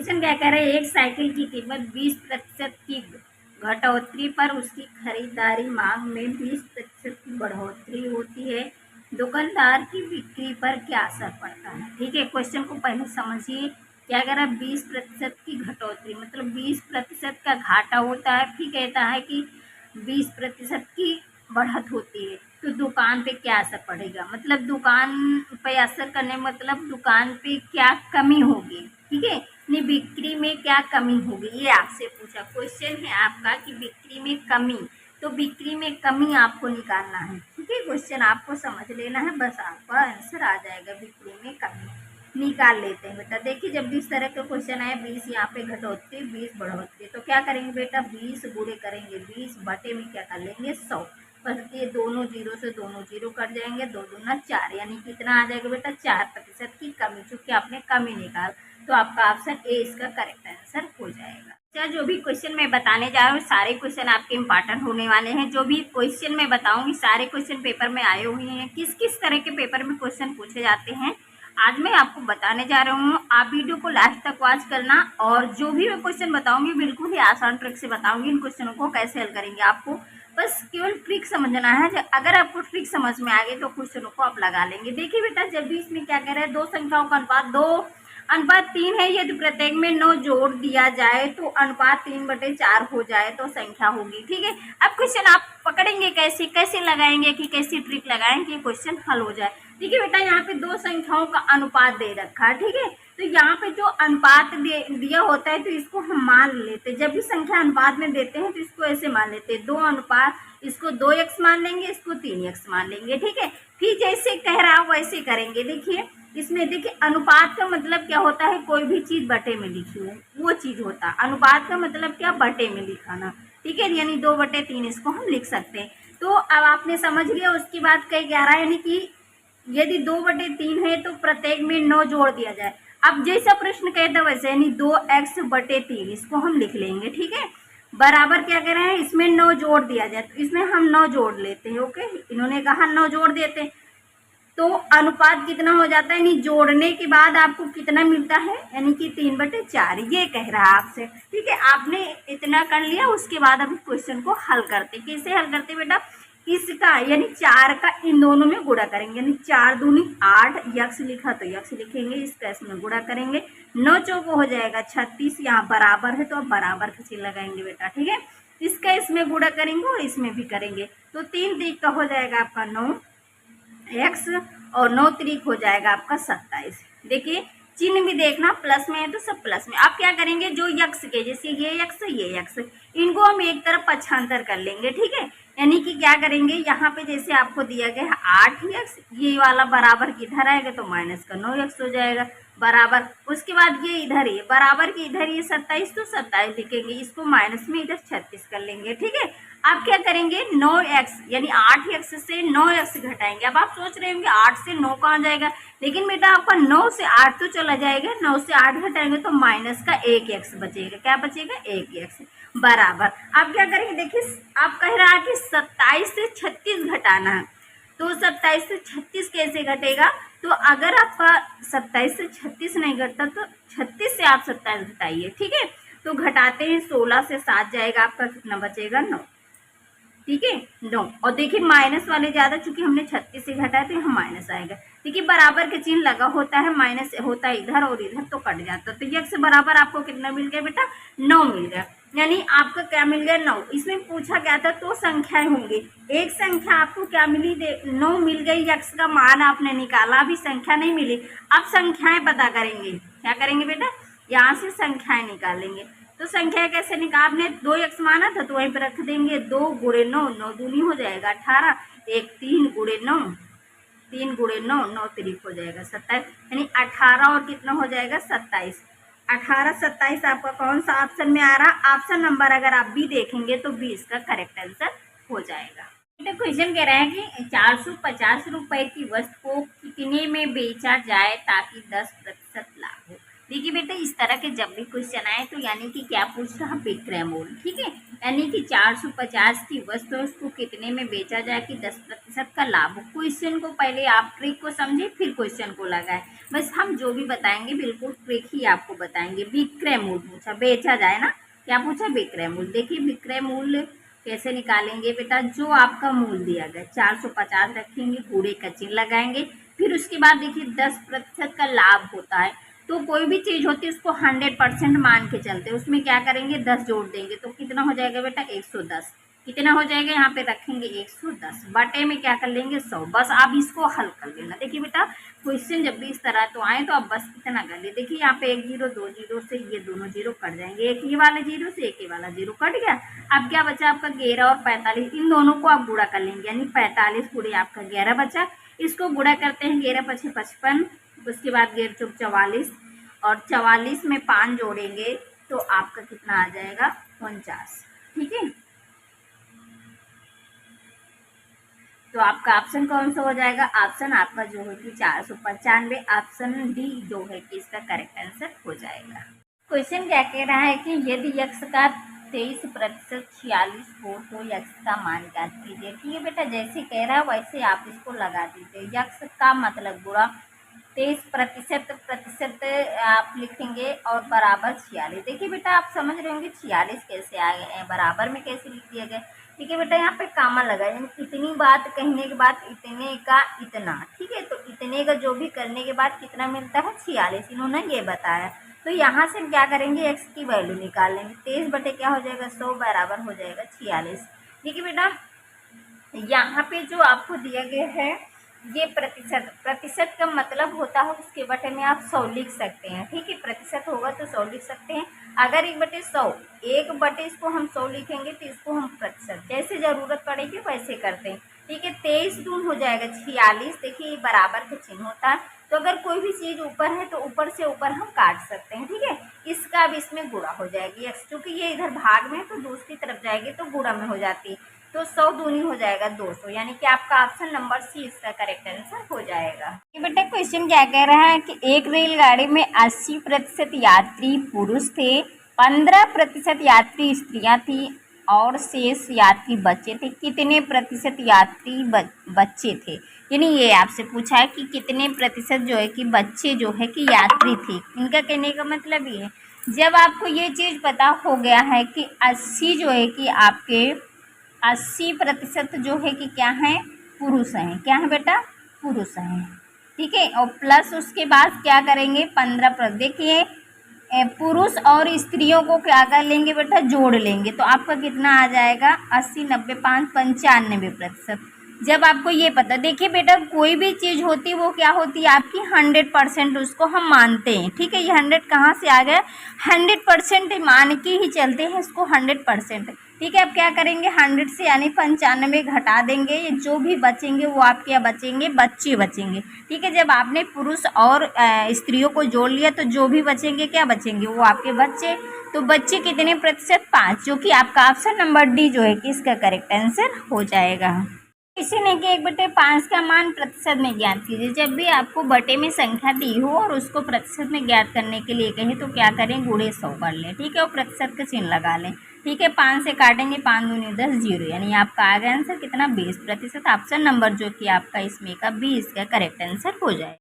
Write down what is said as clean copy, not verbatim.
Question क्या कह रहे हैं, एक साइकिल की कीमत 20% की घटोतरी पर उसकी खरीदारी मांग में 20% की बढ़ोतरी होती है, दुकानदार की बिक्री पर क्या असर पड़ता है। ठीक है, क्वेश्चन को पहले समझिए। क्या कह रहा है, 20% की घटोतरी मतलब 20% का घाटा होता है, फिर कहता है कि 20% की बढ़त होती है, तो दुकान पे क्या असर पड़ेगा, मतलब दुकान पे असर करने मतलब दुकान पे क्या कमी होगी। ठीक है, नहीं बिक्री में क्या कमी होगी, ये आपसे पूछा क्वेश्चन है आपका कि बिक्री में कमी, तो बिक्री में कमी आपको निकालना है। ठीक है, क्वेश्चन आपको समझ लेना है, बस आपका आंसर आ जाएगा, बिक्री में कमी निकाल लेते हैं बेटा। देखिए जब भी इस तरह का क्वेश्चन आए, 20 यहाँ पे घटोतरी 20 बढ़ोतरी, तो क्या करेंगे बेटा, 20 गुणे करेंगे 20 बटे में क्या कर लेंगे 100, बस ये दोनों जीरो से दोनों जीरो कट जाएंगे, 2 दूना 4, यानी कितना आ जाएगा बेटा 4% की कमी, चूंकि आपने कमी निकाल, तो आपका ऑप्शन ए इसका करेक्ट आंसर हो जाएगा। अच्छा, जो भी क्वेश्चन मैं बताने जा रहा हूँ सारे क्वेश्चन आपके इंपॉर्टेंट होने वाले हैं। जो भी क्वेश्चन मैं बताऊंगी सारे क्वेश्चन पेपर में आए हुए हैं, किस किस तरह के पेपर में क्वेश्चन पूछे जाते हैं आज मैं आपको बताने जा रहा हूँ। आप वीडियो को लास्ट तक वॉच करना, और जो भी मैं क्वेश्चन बताऊंगी बिल्कुल ही आसान ट्रिक से बताऊंगी। इन क्वेश्चनों को कैसे हल करेंगे आपको बस केवल ट्रिक समझना है। अगर आपको ट्रिक समझ में आ गई तो क्वेश्चनों को आप लगा लेंगे। देखिए बेटा, जब भी इसमें क्या कह रहा है, दो संख्याओं का अनुपात 2:3 है, यदि प्रत्येक में 9 जोड़ दिया जाए तो अनुपात 3/4 हो जाए तो संख्या होगी। ठीक है, अब क्वेश्चन आप पकड़ेंगे कैसे, कैसे लगाएंगे कि कैसी ट्रिक लगाएं कि क्वेश्चन हल हो जाए। देखिए बेटा, यहाँ पे दो संख्याओं का अनुपात दे रखा है। ठीक है, तो यहाँ पे जो अनुपात दिया होता है तो इसको हम मान लेते हैं। जब भी संख्या अनुपात में देते हैं तो इसको ऐसे मान लेते हैं, 2 अनुपात, इसको 2x मान लेंगे, इसको 3x मान लेंगे। ठीक है, फिर जैसे कह रहा हूँ वैसे करेंगे। देखिए इसमें देखिए अनुपात का मतलब क्या होता है, कोई भी चीज बटे में लिखी हो वो चीज होता है। अनुपात का मतलब क्या, बटे में लिखाना। ठीक है, यानी 2/3 इसको हम लिख सकते हैं। तो अब आपने समझ लिया। उसके बाद कह क्या रहा है, यानी कि यदि 2/3 है तो प्रत्येक में 9 जोड़ दिया जाए। अब जैसा प्रश्न कहता वैसे, यानी 2x/3 इसको हम लिख लेंगे। ठीक है, बराबर क्या कह रहे हैं, इसमें 9 जोड़ दिया जाए, तो इसमें हम 9 जोड़ लेते हैं। ओके, इन्होंने कहा 9 जोड़ देते हैं, तो अनुपात कितना हो जाता है, यानी जोड़ने के बाद आपको कितना मिलता है, यानी कि 3/4 ये कह रहा है आपसे। ठीक है, आपने इतना कर लिया। उसके बाद अब क्वेश्चन को हल करते, कैसे हल करते बेटा, इसका यानी 4 का इन दोनों में गुणा करेंगे, यानी 4 दूनी 8, यक्स लिखा तो यक्स लिखेंगे, इसका इसमें गुणा करेंगे, 9 चौको हो जाएगा 36, यहाँ बराबर है तो अब बराबर का चिन्ह लगाएंगे बेटा। ठीक है, इसका इसमें गुणा करेंगे और इसमें भी करेंगे, तो 3 का हो जाएगा आपका 9x और 9 त्रिक हो जाएगा आपका 27। देखिए चिन्ह भी देखना, प्लस में है तो सब प्लस में। आप क्या करेंगे, जो यक्स के जैसे ये यक्स इनको हम एक तरफ पक्षांतर कर लेंगे। ठीक है, यानी कि क्या करेंगे, यहाँ पे जैसे आपको दिया गया है 8x, ये वाला बराबर की इधर आएगा तो माइनस का 9x हो जाएगा बराबर। उसके बाद ये इधर ही बराबर की इधर ये 27, तो 27 लिखेंगे, इसको माइनस में इधर 36 कर लेंगे। ठीक है, आप क्या करेंगे, 9x यानी 8x से 9x घटाएंगे। अब आप सोच रहे होंगे 8 से 9 कहाँ जाएगा, लेकिन बेटा आपका 9 से 8 तो चला जाएगा, 9 से 8 घटाएंगे तो माइनस का 1x बचेगा। क्या बचेगा, 1x बराबर। आप क्या करेंगे, देखिए आप कह रहा है कि 27 से 36 घटाना है, तो 27 से 36 कैसे घटेगा, तो अगर आपका 27 से 36 नहीं घटता तो 36 से आप 27 घटाइए। ठीक है, तो घटाते हैं 16 से 7 जाएगा, आपका कितना बचेगा 9। ठीक है, 9, और देखिए माइनस वाले ज्यादा, चूंकि हमने 36 से घटाया तो यहाँ माइनस आएगा। देखिए बराबर के चिन्ह लगा होता है, माइनस होता है इधर और इधर तो कट जाता है, तो यक्स बराबर आपको कितना मिल गया बेटा, 9 मिल गया। यानी आपका क्या मिल गया, 9। इसमें पूछा गया था तो संख्याएं होंगी, एक संख्या आपको क्या मिली, 9 मिल गई, यक्स का मान आपने निकाला, अभी संख्या नहीं मिली। अब संख्याएं पता करेंगे, क्या करेंगे बेटा, यहाँ से संख्याएं निकालेंगे। तो संख्या कैसे निकाल, आपने 2x माना था तो वहीं पर रख देंगे, 2 गुणे 9, 9 दूनी हो जाएगा 18, 1 3 गुणे 9, 3 गुणे 9, 9 त्रिक हो जाएगा 27, यानी 18 और कितना हो जाएगा 27। 18 27 आपका कौन सा ऑप्शन में आ रहा, ऑप्शन नंबर अगर आप भी देखेंगे तो 20 का करेक्ट आंसर हो जाएगा। क्वेश्चन कह रहा है कि 450 रुपए की वस्तु को कितने में बेचा जाए ताकि 10% लाभ हो। देखिए बेटा, इस तरह के जब भी क्वेश्चन आए तो यानी कि क्या पूछ रहा, विक्रय मूल्य, ठीक है। यानी कि 450 की वस्तु उसको कितने में बेचा जाए कि 10% का लाभ हो। क्वेश्चन को पहले आप ट्रिक को समझे फिर क्वेश्चन को लगाए। बस हम जो भी बताएंगे बिल्कुल ट्रिक ही आपको बताएंगे। विक्रय मूल्य पूछा, बेचा जाए ना, क्या पूछा, विक्रय मूल्य। देखिए विक्रय मूल्य कैसे निकालेंगे बेटा, जो आपका मूल्य दिया गया 450 रखेंगे, गुणे का चिन्ह लगाएंगे, फिर उसके बाद देखिए 10% का लाभ होता है। तो कोई भी चीज होती है उसको 100% मान के चलते हैं, उसमें क्या करेंगे 10 जोड़ देंगे तो कितना हो जाएगा बेटा 110। कितना हो जाएगा, यहाँ पे रखेंगे 110 बटे में क्या कर लेंगे 100। बस आप इसको हल कर लेना। देखिए बेटा, क्वेश्चन जब भी इस तरह तो आए तो आप बस इतना कर ले। देखिए यहाँ पे 1 जीरो 2 जीरो से ये दोनों जीरो कट जाएंगे, एक ये वाला जीरो से एक ये वाला जीरो कट गया। अब क्या बचा आपका 11 और 45, इन दोनों को आप गुणा कर लेंगे, यानी 45 गुणे आपका 11 बचा। इसको गुणा करते हैं, 11 पछे 55, उसके बाद 11 चौक 44 और 44 में 5 जोड़ेंगे तो आपका कितना आ जाएगा 49, ठीक है। तो आपका ऑप्शन कौन सा हो जाएगा, ऑप्शन आपका जो है कि 495, ऑप्शन डी जो है कि इसका करेक्ट आंसर हो जाएगा। क्वेश्चन क्या कह रहा है कि यदि यक्ष का 23% 46 हो तो यक्ष का मान ज्ञात कीजिए। ठीक है बेटा, जैसे कह रहा है वैसे आप इसको लगा दीजिए। यक्ष का मतलब गुणा 23% प्रतिशत आप लिखेंगे और बराबर 46। देखिए बेटा, आप समझ रहे होंगे 46 कैसे आ गए हैं, बराबर में कैसे लिख दिया गया। ठीक है बेटा, यहाँ पे कामा लगा, यानी इतनी बात कहने के बाद इतने का इतना, ठीक है। तो इतने का जो भी करने के बाद कितना मिलता है 46, इन्होंने ये बताया। तो यहाँ से क्या करेंगे, एक्स की वैल्यू निकाल लेंगे। 23 बटे क्या हो जाएगा 100 बराबर हो जाएगा 46। ठीक है बेटा, यहाँ पे जो आपको दिया गया है ये प्रतिशत, प्रतिशत का मतलब होता है उसके बटे में आप 100 लिख सकते हैं। ठीक है, प्रतिशत होगा तो 100 लिख सकते हैं। अगर 1/100, 1 बटे इसको हम 100 लिखेंगे तो इसको हम प्रतिशत जैसे ज़रूरत पड़ेगी वैसे करते हैं। ठीक है, 23 दून हो जाएगा 46। देखिए ये बराबर का चिन्ह होता है, तो अगर कोई भी चीज़ ऊपर है तो ऊपर से ऊपर हम काट सकते हैं। ठीक है, इसका अब इसमें गुणा हो जाएगी एक्स, क्योंकि ये इधर भाग में है तो दूसरी तरफ जाएगी तो गुणा में हो जाती है। तो 100 दूनी हो जाएगा 200, यानी कि आपका ऑप्शन नंबर सी इसका करेक्ट आंसर हो जाएगा। ये बेटा क्वेश्चन क्या कह रहा है कि एक रेलगाड़ी में 80% यात्री पुरुष थे, 15% यात्री स्त्रियां थी और शेष यात्री बच्चे थे। कितने प्रतिशत यात्री बच्चे थे, यानी ये आपसे पूछा है कि कितने प्रतिशत जो है कि बच्चे जो है कि यात्री थे। इनका कहने का मतलब ये है, जब आपको ये चीज़ पता हो गया है कि 80 जो है कि आपके 80% जो है कि क्या है पुरुष हैं, क्या है बेटा पुरुष हैं। ठीक है, और प्लस उसके बाद क्या करेंगे 15%। देखिए पुरुष और स्त्रियों को क्या कर लेंगे बेटा, जोड़ लेंगे तो आपका कितना आ जाएगा 80, 90, 5, 95%। जब आपको ये पता, देखिए बेटा कोई भी चीज़ होती है वो क्या होती है आपकी 100%, उसको हम मानते हैं। ठीक है, ये 100 कहाँ से आ गया, 100% मान के ही चलते हैं इसको 100%। ठीक है, अब क्या करेंगे 100 से यानी 95 घटा देंगे, ये जो भी बचेंगे वो आपके यहाँ बचेंगे, बच्चे बचेंगे। ठीक है, जब आपने पुरुष और स्त्रियों को जोड़ लिया तो जो भी बचेंगे क्या बचेंगे, वो आपके बच्चे। तो बच्चे कितने प्रतिशत 5, जो कि आपका ऑप्शन नंबर डी जो है कि इसका करेक्ट आंसर हो जाएगा। किसी ने कि 1/5 का मान प्रतिशत में ज्ञात कीजिए। जब भी आपको बटे में संख्या दी हो और उसको प्रतिशत में ज्ञात करने के लिए कहें तो क्या करें, गुणे 100 कर लें। ठीक है, और प्रतिशत का चिन्ह लगा लें। ठीक है, 5 से काटेंगे, 5 दूनी 10, 0, यानी आपका आ गया आंसर कितना 20%। ऑप्शन नंबर जो कि आपका इसमें का 20 का करेक्ट आंसर हो जाए।